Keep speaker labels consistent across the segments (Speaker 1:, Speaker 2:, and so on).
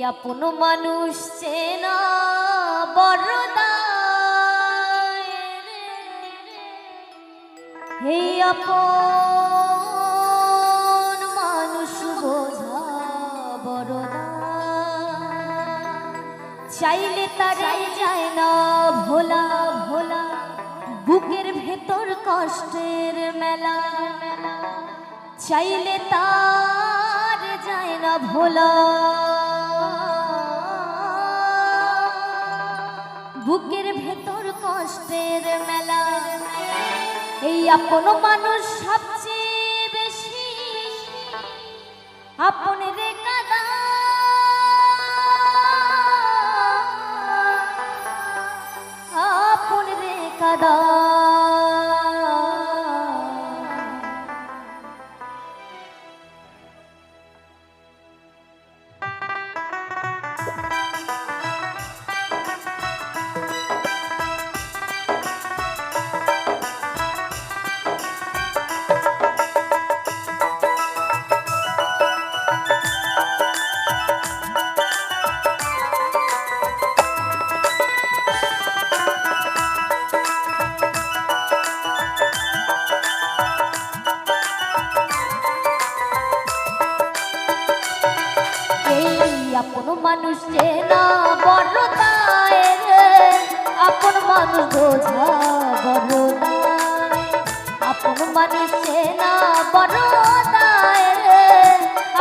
Speaker 1: আপন মানুষ চেনা বড়দায় হে আপন মানুষ বোঝা বড়দায় চাইলে তারাই যায় না ভোলা ভোলা বুকের ভেতর কষ্টের মেলা চাইলে তার যায় না ভোলা বুকের ভেতর কষ্টের মেলা এই আপন মানুষ সবচেয়ে বেশি আপন রে কাদা আপন রে কাদা আপন মানুষ চেনা বড়দায় আপন মানুষ বোঝা বড়দায় আপন মানুষ চেনা বড়দায়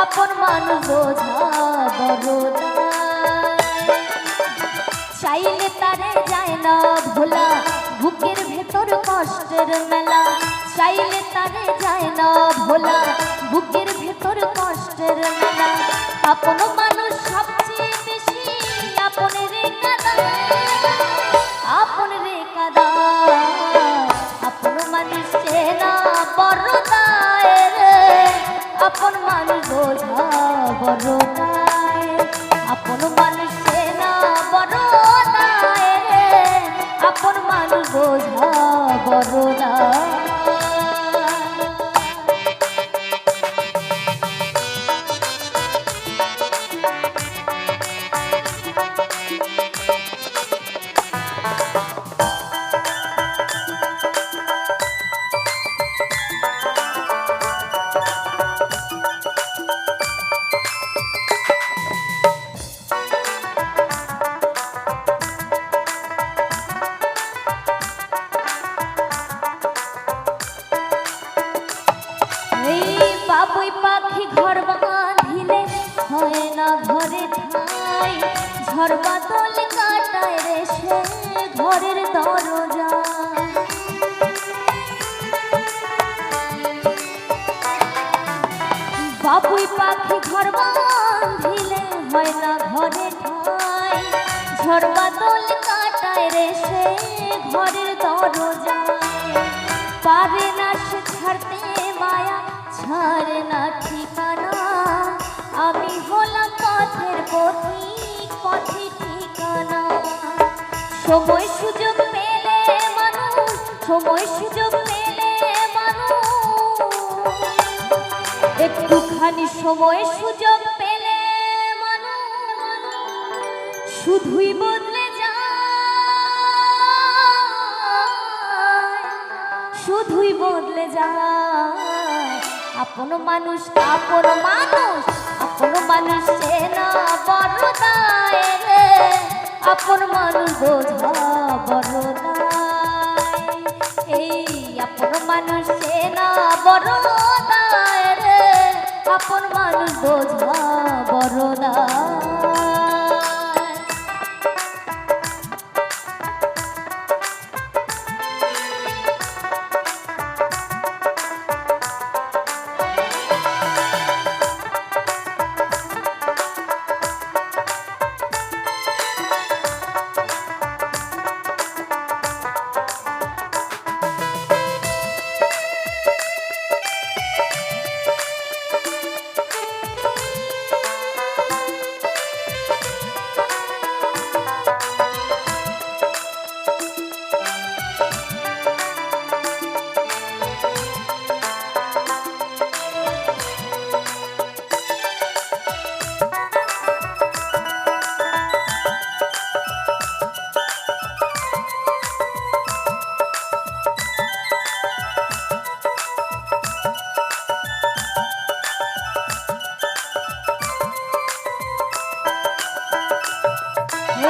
Speaker 1: আপন মানুষ বোঝা বড়দায় চাইলে তারে যায় না ভোলা বুকের ভেতর কষ্টের মেলা চাইলে তারে যায় না ভোলা বুকের ভেতর কষ্টের মেলা আপন মানুষ সবচেয়ে বেশি আপন রে কাদা আপন রে কাদা আপন মানুষ চেনা বড়দায় আপন মানুষ বোঝা বড়দায় আপন মানুষ চেনা বড়দায় আপন মানুষ বোঝা বড়দায় বাবুই পাখি ঘর বাঁধিলে হয় না ঘরে ঠাই ঝড় বাদল কাটায় রে সে ঘরের দরজা বাবুই পাখি ঘর বাঁধিলে হয় না ঘরে ঠাই ঝড় বাদল কাটায় রে সে ঘরের দরজা পারে না সে ছাড়তে মায়া ছাড়ে না ঠিকানা আমি হলাম পথের পথিক পথে ঠিকানা সময় সুযোগ পেলে মানুষ সময় সুযোগ পেলে মানুষ একটুখানি সময় সুযোগ পেলে মানুষ শুধুই বদলে যায় শুধুই বদলে যায় আপন মানুষ আপন মানুষ আপন মানুষ চেনা বড়দায় আপন মানুষ বোঝা বড়দায় এই আপন মানুষ চেনা বড়দায় আপন মানুষ বোঝা বড়দায়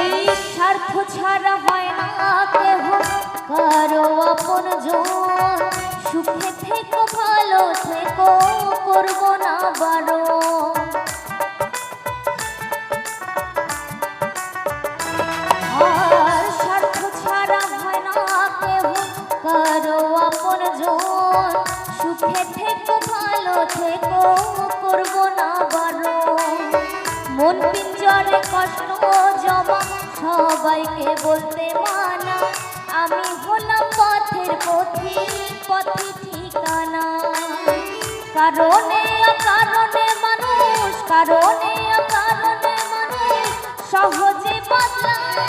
Speaker 1: এই স্বার্থ ছাড়া হয় না কেহ কারো আপন জন, সুখে থেকো ভালো থেকো করব না বারণ। আর স্বার্থ ছাড়া হয় না কেহ কারো আপন জন, সুখে থেকো ভালো থেকো করব না বারণ। মন পিঞ্জরে কষ্ট জমা সবাইকে বলতে মানা, আমি হলাম পথের পথিক পথে ঠিকানা। কারণে অকারণে মানুষ, কারণে অকারণে মানুষ সহজে বদলায়,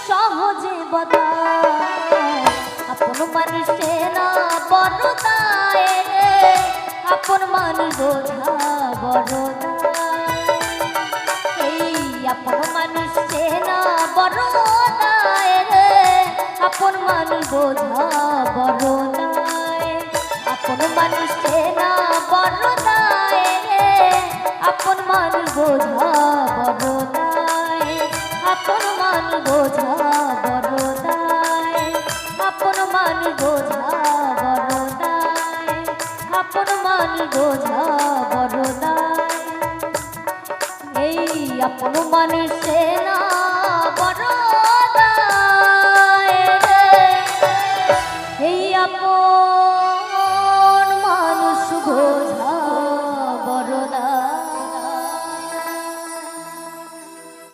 Speaker 1: সহজে বদলায়। আপন মানুষে না বড় দায় রে, আপন মানুষ বোঝা বড় দায়। এই আপন মানুষ চেনা বড় দায় রে, আপন মানুষ বোঝা বড় দায়। আপন মানুষ চেনা বড় দায় রে, আপন মানুষ বোঝা বড় দায়। আপন মানুষ বোঝা বড় দায়, আপন মানুষ বোঝা বড় দায়, আপন মানুষ বোঝা বড় দায়। এই আপন মানুষে না